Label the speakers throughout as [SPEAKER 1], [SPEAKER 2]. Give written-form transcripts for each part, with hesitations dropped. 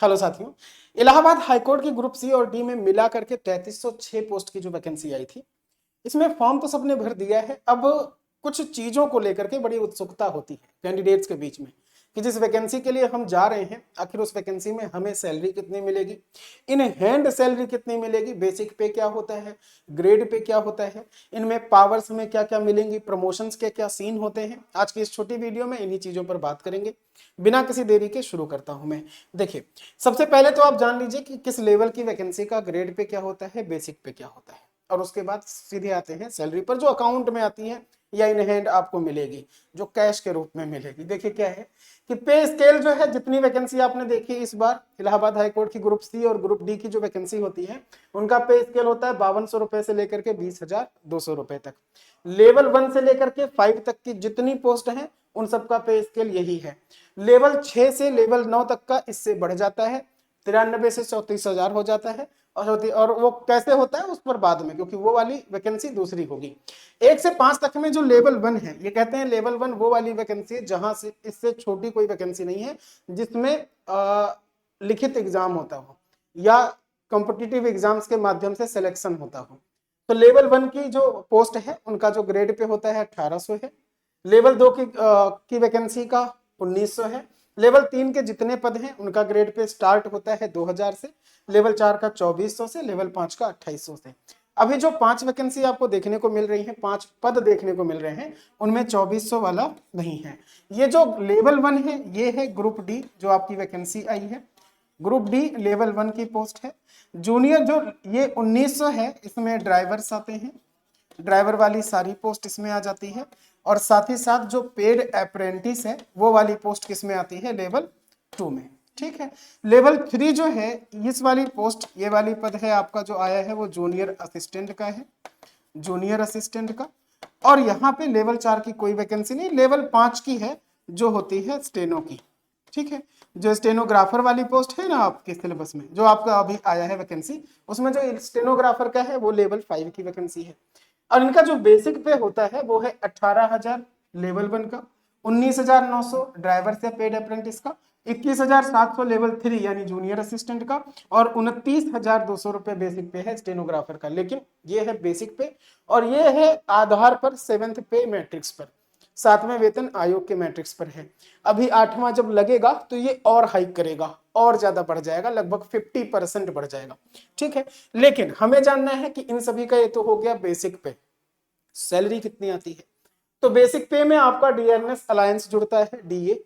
[SPEAKER 1] Hello साथियों, Allahabad high court की group C और डी में मिला करके 3306 पोस्ट की जो वैकेंसी आई थी, इसमें फॉर्म तो सबने भर दिया है। अब कुछ चीजों को लेकर के बड़ी उत्सुकता होती है कैंडिडेट्स के बीच में कि जिस वैकेंसी के लिए हम जा रहे हैं, आखिर उस वैकेंसी में हमें सैलरी कितनी मिलेगी, इन हैंड सैलरी कितनी मिलेगी, बेसिक पे क्या होता है, ग्रेड पे क्या होता है, इनमें पावर्स में क्या क्या मिलेंगी, प्रमोशंस के क्या सीन होते हैं। आज की इस छोटी वीडियो में इन्हीं चीजों पर बात करेंगे। बिना किसी देरी के शुरू करता हूं मैं। देखिए, सबसे पहले तो आप जान लीजिए कि किस लेवल की वैकेंसी का ग्रेड पे क्या होता है, बेसिक पे क्या होता है, और उसके बाद सीधे आते हैं सैलरी पर, जो अकाउंट में आती है या इन हैंड आपको मिलेगी, जो कैश के रूप में मिलेगी। देखिए क्या है कि पे स्केल जो है, जितनी वैकेंसी आपने देखी इस बार इलाहाबाद हाईकोर्ट की ग्रुप सी और ग्रुप डी की जो वैकेंसी होती है, उनका पे स्केल होता है 5200 रुपए से लेकर के 20,200 रुपए तक। लेवल 1 से लेकर के 5 तक की जितनी पोस्ट है उन सबका पे स्केल यही है। लेवल 6 से लेवल 9 तक का इससे बढ़ जाता है, 93 से 34,000 हो जाता है। और वो कैसे होता है उस पर बाद में, क्योंकि वो वाली वैकेंसी दूसरी होगी। 1 से 5 तक में जो लेवल 1 है, ये कहते हैं लेवल 1 वो वाली वैकेंसी है जहां से इससे छोटी कोई वैकेंसी नहीं है, जिसमें लिखित एग्जाम होता हो या कॉम्पिटिटिव एग्जाम्स के माध्यम से सिलेक्शन होता हो। तो लेवल 1 की जो पोस्ट है उनका जो ग्रेड पे होता है 1800 है। लेवल 2 की वैकेंसी का 1900 है। लेवल 3 के जितने पद हैं उनका ग्रेड पे स्टार्ट होता है 2000 से, लेवल 4 का 2400 से, लेवल 5 का 2800 से। अभी जो 5 वैकेंसी आपको देखने को मिल रही है, 5 पद देखने को मिल रहे हैं, उनमें 2400 वाला नहीं है। ये जो लेवल 1 है ये है ग्रुप डी, जो आपकी वैकेंसी आई है ग्रुप डी लेवल 1 की पोस्ट है। जूनियर जो ये 1900 है, इसमें ड्राइवर्स आते हैं, ड्राइवर वाली सारी पोस्ट इसमें आ जाती है। और साथ ही साथ जो पेड अप्रेंटिस है वो वाली पोस्ट किसमें आती है, लेवल 2 में। ठीक है, लेवल 3 जो है इस वाली पोस्ट, ये वाली पद है आपका जो आया है वो जूनियर असिस्टेंट का है, जूनियर असिस्टेंट का। और यहाँ पे लेवल 4 की कोई वैकेंसी नहीं, लेवल 5 की है जो होती है स्टेनो की। ठीक है, जो स्टेनोग्राफर वाली पोस्ट है ना आपके सिलेबस में, जो आपका अभी आया है वैकेंसी, उसमें जो स्टेनोग्राफर का है वो लेवल 5 की वैकेंसी है। और इनका जो बेसिक पे होता है वो है 18,000 लेवल 1 का, 19,900 ड्राइवर से पेड अप्रेंटिस का, 21,700 लेवल 3 यानी जूनियर असिस्टेंट का, और 29,200 रुपए बेसिक पे है स्टेनोग्राफर का। लेकिन ये है बेसिक पे, और ये है आधार पर 7th पे मैट्रिक्स पर, 7वें वेतन आयोग के मैट्रिक्स पर है। अभी 8वां जब लगेगा तो ये और हाइक करेगा, और ज्यादा बढ़ जाएगा, लगभग 50% बढ़ जाएगा। ठीक है, लेकिन हमें जानना है कि इन सभी का ये तो हो गया बेसिक पे, सैलरी कितनी आती है। तो बेसिक पे में आपका डीएनएस अलायंस जुड़ता है, DA,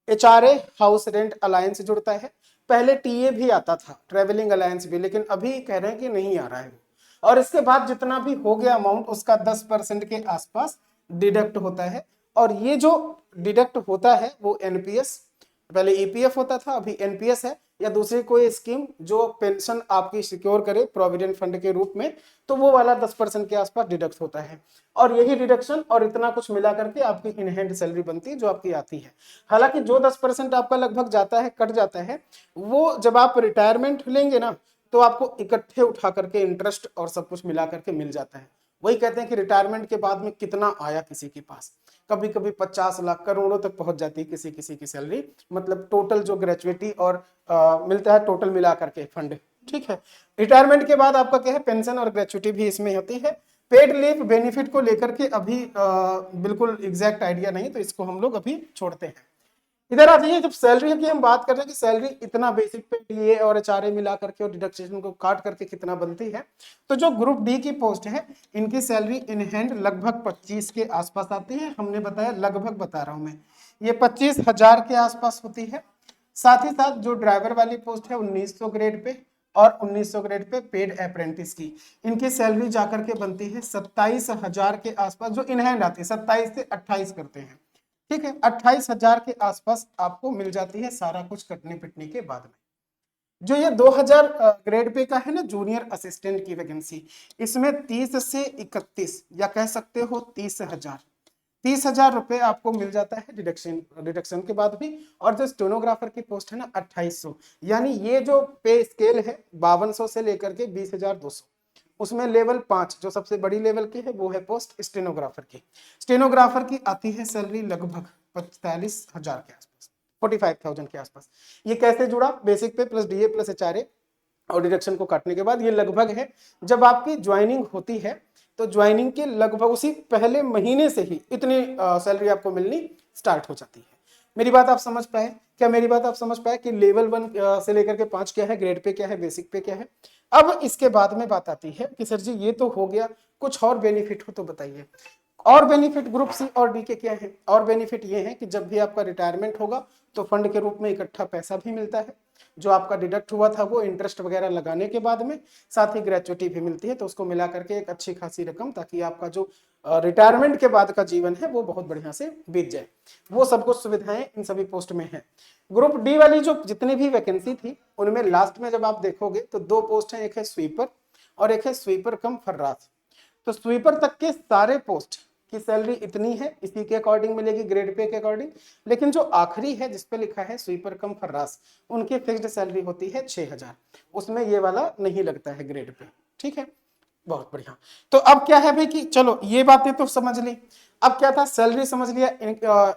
[SPEAKER 1] HRA house rent alliance जुड़ता है। पहले टीए भी आता था, ट्रेवलिंग अलायंस भी, लेकिन अभी कह रहे हैं कि नहीं आ रहा है। और इसके बाद जितना भी हो गया अमाउंट उसका 10% के आसपास डिडक्ट होता है। और ये जो डिडक्ट होता है वो एनपीएस, पहले ईपीएफ होता था, अभी एनपीएस है, या दूसरी कोई स्कीम जो पेंशन आपकी सिक्योर करे प्रोविडेंट फंड के रूप में, तो वो वाला 10% के आसपास डिडक्ट होता है। और यही डिडक्शन और इतना कुछ मिला करके आपकी इन हैंड सैलरी बनती है जो आपकी आती है। हालांकि जो 10% आपका लगभग जाता है, कट जाता है, वो जब आप रिटायरमेंट लेंगे ना तो आपको इकट्ठे उठा करके इंटरेस्ट और सब कुछ मिला करके मिल जाता है। वही कहते हैं कि रिटायरमेंट के बाद में कितना आया किसी के पास, कभी कभी 50 लाख करोड़ों तक पहुंच जाती है किसी किसी की सैलरी, मतलब टोटल जो ग्रेचुइटी और मिलता है टोटल मिला करके फंड। ठीक है, रिटायरमेंट के बाद आपका क्या है, पेंशन और ग्रेचुइटी भी इसमें होती है। पेड लीव बेनिफिट को लेकर के अभी बिल्कुल एग्जैक्ट आइडिया नहीं, तो इसको हम लोग अभी छोड़ते हैं। इधर आ जाइए, जब सैलरी की हम बात कर रहे हैं कि सैलरी इतना बेसिक पे डीए और एचआरए मिला करके और डिडक्शन को काट करके कितना बनती है, तो जो ग्रुप डी की पोस्ट है इनकी सैलरी इन हैंड लगभग 25 के आसपास आती है। हमने बताया, लगभग बता रहा हूं मैं, ये 25,000 के आसपास होती है। साथ ही साथ जो ड्राइवर वाली पोस्ट है 1900 ग्रेड पे और 1900 ग्रेड पे पेड अप्रेंटिस की, इनकी सैलरी जाकर के बनती है 27,000 के आसपास, जो इन हैंड आती है 27 से 28 करते हैं। ठीक है, 28,000 के आसपास आपको मिल जाती है सारा कुछ कटने पिटने के बाद में। जो ये 2000 ग्रेड पे का है ना जूनियर असिस्टेंट की वैकेंसी, इसमें 30 से 31 या कह सकते हो 30,000 रुपए आपको मिल जाता है डिडक्शन के बाद भी। और जो स्टेनोग्राफर की पोस्ट है ना 2800, यानी ये जो पे स्केल है 5200 से लेकर के 20,200, उसमें लेवल 5 जो सबसे बड़ी लेवल की है वो है पोस्ट स्टेनोग्राफर की। स्टेनोग्राफर की आती है सैलरी लगभग 45,000 के आसपास। 45,000 के आसपास। ये कैसे जुड़ा? बेसिक पे प्लस डीए प्लस एचआरए और डिडक्शन को काटने के बाद ये लगभग है। जब आपकी ज्वाइनिंग होती है तो ज्वाइनिंग के लगभग उसी पहले महीने से ही इतनी सैलरी आपको मिलनी स्टार्ट हो जाती है। मेरी बात आप समझ पाए? क्या मेरी बात आप समझ पाए कि लेवल 1 से लेकर के 5 क्या है, ग्रेड पे क्या है, बेसिक पे क्या है? अब इसके बाद में बात आती है कि सर जी ये तो हो गया, कुछ और बेनिफिट हो तो बताइए। और बेनिफिट ग्रुप सी और डी के क्या है? और बेनिफिट ये है कि जब भी आपका रिटायरमेंट होगा तो फंड के रूप में इकट्ठा पैसा भी मिलता है, जो आपका डिडक्ट हुआ था वो इंटरेस्ट वगैरह लगाने के बाद में, साथ ही ग्रेचुइटी भी मिलती है, तो उसको मिला करके एक अच्छी खासी रकम, ताकि आपका जो रिटायरमेंट के बाद का जीवन है वो बहुत बढ़िया से बीत जाए। वो सब कुछ सुविधाएं इन सभी पोस्ट में है। ग्रुप डी वाली जो जितनी भी वैकेंसी थी उनमें लास्ट में जब आप देखोगे तो 2 पोस्ट है, एक है स्वीपर और एक है स्वीपर कम फर्रास। तो स्वीपर तक के सारे पोस्ट की सैलरी इतनी है, इसी के अकॉर्डिंग मिलेगी, ग्रेड पे के अकॉर्डिंग। लेकिन जो आखिरी है जिसपे लिखा है स्वीपर कम फर्रास, उनकी फिक्स्ड सैलरी होती है 6,000, उसमें ये वाला नहीं लगता है ग्रेड पे। ठीक है, बहुत बढ़िया। तो अब क्या है भाई कि चलो ये बातें तो समझ ली, अब क्या था, सैलरी समझ लिया,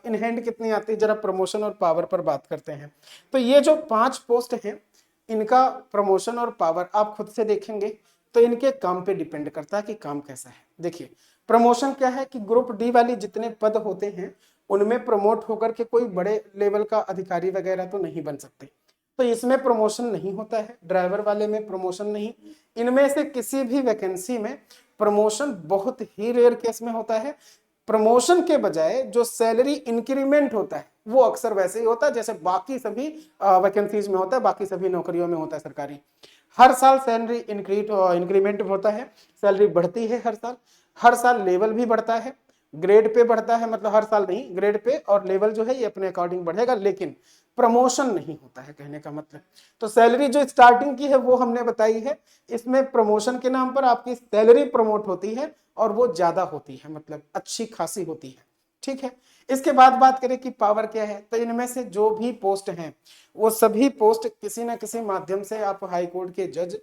[SPEAKER 1] इन हैंड कितनी आती है, जरा प्रमोशन और पावर पर बात करते हैं। तो ये जो 5 पोस्ट हैं, इनका प्रमोशन और पावर आप खुद से देखेंगे तो इनके काम पे डिपेंड करता है कि काम कैसा है। देखिए प्रमोशन क्या है कि ग्रुप डी वाली जितने पद होते हैं उनमें प्रमोट होकर के कोई बड़े लेवल का अधिकारी वगैरह तो नहीं बन सकते, तो इसमें प्रमोशन नहीं होता है। ड्राइवर वाले में प्रमोशन नहीं, इनमें से किसी भी वैकेंसी में प्रमोशन बहुत ही रेयर केस में होता है। प्रमोशन के बजाय जो सैलरी इंक्रीमेंट होता है वो अक्सर वैसे ही होता है जैसे बाकी सभी वैकेंसीज में होता है, बाकी सभी नौकरियों में होता है सरकारी। हर साल सैलरी इंक्रीमेंट होता है, सैलरी बढ़ती है हर साल लेवल भी बढ़ता है, ग्रेड पे बढ़ता है, मतलब हर साल नहीं, ग्रेड पे और लेवल जो है ये अपने अकॉर्डिंग बढ़ेगा, लेकिन प्रमोशन नहीं होता है, कहने का मतलब। तो सैलरी जो स्टार्टिंग की है वो हमने बताई है, इसमें प्रमोशन के नाम पर आपकी सैलरी प्रमोट होती है और वो ज्यादा होती है, मतलब अच्छी खासी होती है। ठीक है, इसके बाद बात करें कि पावर क्या है, तो इनमें से जो भी पोस्ट हैं वो सभी पोस्ट किसी ना किसी माध्यम से आप हाई कोर्ट के जज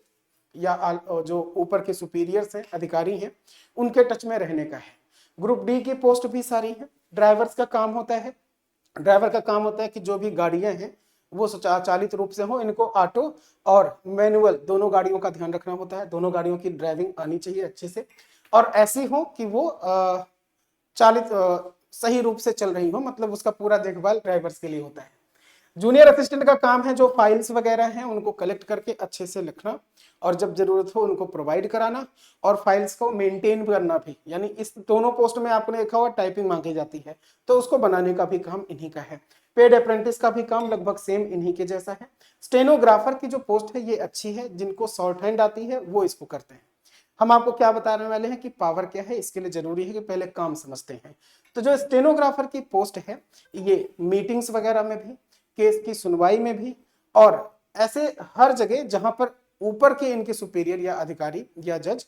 [SPEAKER 1] या जो ऊपर के सुपीरियर्स हैं, अधिकारी हैं, उनके टच में रहने का है। ग्रुप डी की पोस्ट भी सारी है। ड्राइवर्स का काम होता है, ड्राइवर का काम होता है कि जो भी गाड़ियां हैं वो स्वचालित रूप से हो, इनको ऑटो और मैनुअल दोनों गाड़ियों का ध्यान रखना होता है, दोनों गाड़ियों की ड्राइविंग आनी चाहिए अच्छे से, और ऐसी हो कि वो चालित सही रूप से चल रही हो, मतलब उसका पूरा देखभाल ड्राइवर्स के लिए होता है। जूनियर असिस्टेंट का काम है जो फाइल्स वगैरह हैं उनको कलेक्ट करके अच्छे से लिखना और जब जरूरत हो उनको प्रोवाइड कराना और फाइल्स को मेंटेन करना भी, यानी इस दोनों पोस्ट में आपने देखा हुआ टाइपिंग मांगी जाती है तो उसको बनाने का भी काम इन्हीं का है। पेड अप्रेंटिस का भी काम लगभग सेम इन्हीं के जैसा है। स्टेनोग्राफर की जो पोस्ट है ये अच्छी है, जिनको शॉर्ट हैंड आती है वो इसको करते हैं। हम आपको क्या बताने वाले हैं कि पावर क्या है, इसके लिए जरूरी है कि पहले काम समझते हैं। तो जो स्टेनोग्राफर की पोस्ट है ये मीटिंग्स वगैरह में भी, केस की सुनवाई में भी, और ऐसे हर जगह जहां पर ऊपर के इनके सुपीरियर या अधिकारी या जज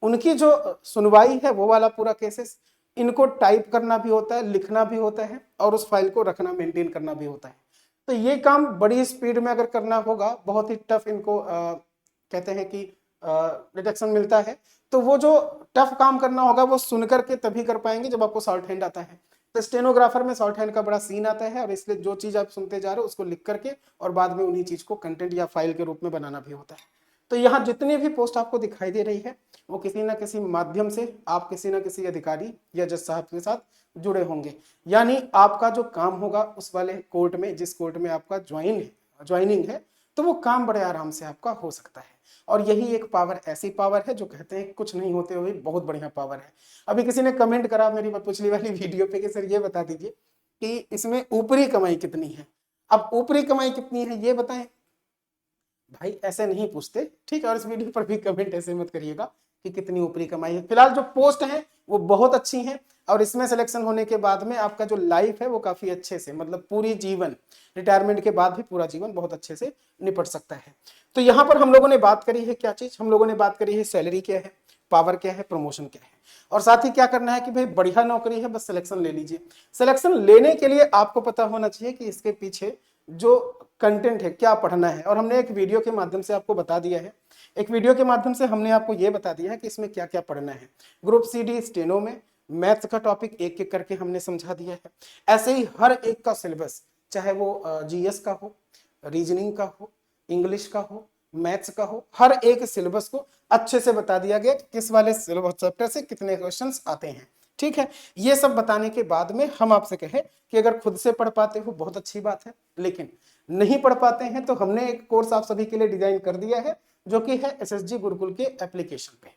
[SPEAKER 1] उनकी जो सुनवाई है वो वाला पूरा केसेस, इनको टाइप करना भी होता है, लिखना भी होता है और उस फाइल को रखना मेंटेन करना भी होता है। तो ये काम बड़ी स्पीड में अगर करना होगा, बहुत ही टफ इनको कहते हैं कि डिटेक्शन मिलता है, तो वो जो टफ काम करना होगा वो सुन करके तभी कर पाएंगे जब आपको शॉर्ट हैंड आता है। तो स्टेनोग्राफर में शॉर्ट हैंड का बड़ा सीन आता है और इसलिए जो चीज आप सुनते जा रहे हो उसको लिख करके और बाद में उन्हीं चीज को कंटेंट या फाइल के रूप में बनाना भी होता है। तो यहाँ जितनी भी पोस्ट आपको दिखाई दे रही है वो किसी ना किसी माध्यम से आप किसी ना किसी अधिकारी या जज साहब के साथ जुड़े होंगे, यानी आपका जो काम होगा उस वाले कोर्ट में, जिस कोर्ट में आपका ज्वाइनिंग है, तो वो काम बड़े आराम से आपका हो सकता है। और यही एक पावर, ऐसी पावर है जो कहते हैं कुछ नहीं होते हुए बहुत बढ़िया पावर है। अभी किसी ने कमेंट करा मेरी पिछली वाली वीडियो पे कि सर ये बता दीजिए कि इसमें ऊपरी कमाई कितनी है। अब ऊपरी कमाई कितनी है ये बताएं, भाई ऐसे नहीं पूछते, ठीक है। और इस वीडियो पर भी कमेंट ऐसे मत करिएगा कि कितनी ऊपरी कमाई है। फिलहाल जो पोस्ट है वो बहुत अच्छी है और इसमें सिलेक्शन होने के बाद में आपका जो लाइफ है वो काफी अच्छे से, मतलब पूरी जीवन, रिटायरमेंट के बाद भी पूरा जीवन बहुत अच्छे से निपट सकता है। तो यहाँ पर हम लोगों ने बात करी है क्या चीज, हम लोगों ने बात करी है सैलरी क्या है, पावर क्या है, प्रमोशन क्या है, और साथ ही क्या करना है कि भाई बढ़िया नौकरी है बस सिलेक्शन ले लीजिए। सिलेक्शन लेने के लिए आपको पता होना चाहिए कि इसके पीछे जो कंटेंट है क्या पढ़ना है, और हमने एक वीडियो के माध्यम से आपको बता दिया है, एक वीडियो के माध्यम से हमने आपको ये बता दिया है कि इसमें क्या क्या पढ़ना है। ग्रुप सी डी स्टेनो में मैथ्स का टॉपिक एक एक करके हमने समझा दिया है। ऐसे ही हर एक का सिलेबस चाहे वो जीएस का हो, रीजनिंग का हो, इंग्लिश का हो, मैथ्स का हो, हर एक सिलेबस को अच्छे से बता दिया गया कि किस वाले सिलेबस चैप्टर से कितने क्वेश्चंस आते हैं। ठीक है, ये सब बताने के बाद में हम आपसे कहे कि अगर खुद से पढ़ पाते हो बहुत अच्छी बात है, लेकिन नहीं पढ़ पाते हैं तो हमने एक कोर्स आप सभी के लिए डिजाइन कर दिया है जो कि है एसएसजी गुरुकुल के एप्लीकेशन पे।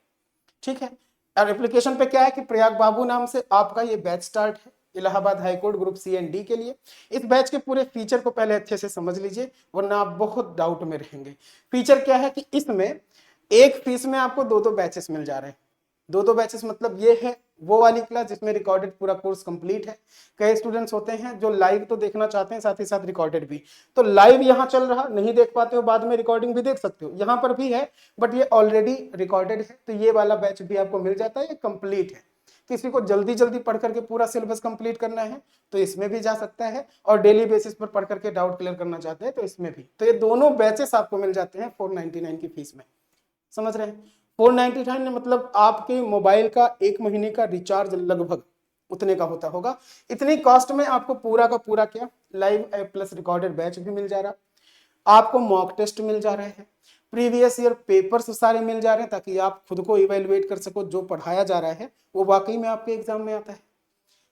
[SPEAKER 1] ठीक है, और एप्लीकेशन पे क्या है कि प्रयाग बाबू नाम से आपका ये बैच स्टार्ट है Allahabad high court group C and D के लिए। इस बैच के पूरे फीचर को पहले अच्छे से समझ लीजिए, वरना आप बहुत डाउट में रहेंगे। फीचर क्या है कि इसमें एक फीस में आपको दो बैचेस मिल जा रहे हैं। दो बैचेस मतलब ये है वो वाली क्लास जिसमें रिकॉर्डेड पूरा कोर्स कंप्लीट है। कई स्टूडेंट्स होते हैं जो लाइव तो देखना चाहते हैं, साथ ही साथ रिकॉर्डेड भी। तो लाइव यहाँ चल रहा नहीं देख पाते हो, बाद में रिकॉर्डिंग भी देख सकते हो, यहाँ पर भी है, बट ये ऑलरेडी रिकॉर्डेड है। तो ये वाला बैच भी आपको मिल जाता है, ये कंप्लीट है। किसी को जल्दी जल्दी पढ़ करके पूरा सिलेबस कंप्लीट करना है तो इसमें भी जा सकता है, और डेली बेसिस पर पढ़ करके डाउट क्लियर करना चाहते हैं तो इसमें भी। तो ये दोनों बैचेस आपको मिल जाते हैं 499 की फीस में। समझ रहे हैं? 499 मतलब आपके मोबाइल का एक महीने का रिचार्ज लगभग उतने का होता होगा। इतनी कॉस्ट में आपको पूरा का पूरा क्या लाइव प्लस रिकॉर्डेड बैच भी मिल जा रहा, आपको मॉक टेस्ट मिल जा रहे हैं, प्रीवियस ईयर पेपर्स सारे मिल जा रहे हैं, ताकि आप खुद को इवेलुएट कर सको जो पढ़ाया जा रहा है वो वाकई में आपके एग्जाम में आता है।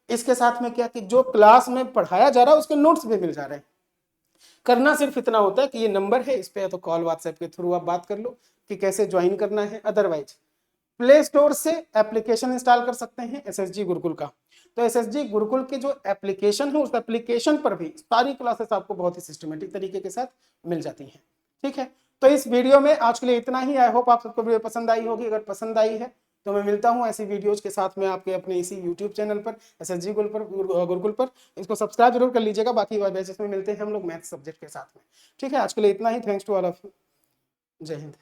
[SPEAKER 1] इसके साथ में क्या कि जो क्लास में पढ़ाया जा रहा है उसके नोट्स भी मिल जा रहे हैं। करना सिर्फ इतना होता है कि ये नंबर है, इस पे तो कॉल व्हाट्सएप के थ्रू आप बात कर लो कि कैसे ज्वाइन करना है। अदरवाइज प्ले स्टोर से एप्लीकेशन इंस्टॉल कर सकते हैं एसएसजी गुरुकुल का। तो एसएसजी गुरुकुल के जो एप्लीकेशन है उस एप्लीकेशन पर भी सारी क्लासेस आपको बहुत ही सिस्टमेटिक तरीके के साथ मिल जाती हैं। ठीक है, तो इस वीडियो में आज के लिए इतना ही। आई होप आप सबको वीडियो पसंद आई होगी। अगर पसंद आई है तो मैं मिलता हूं ऐसी वीडियोज के साथ में आपके अपने इसी यूट्यूब चैनल पर एसएसजी गुरुकुल पर। इसको सब्सक्राइब जरूर कर लीजिएगा। बाकी बैचेस में मिलते हैं हम लोग मैथ्स सब्जेक्ट के साथ में। ठीक है, आज के लिए इतना ही। Thanks to all of you. जय हिंद।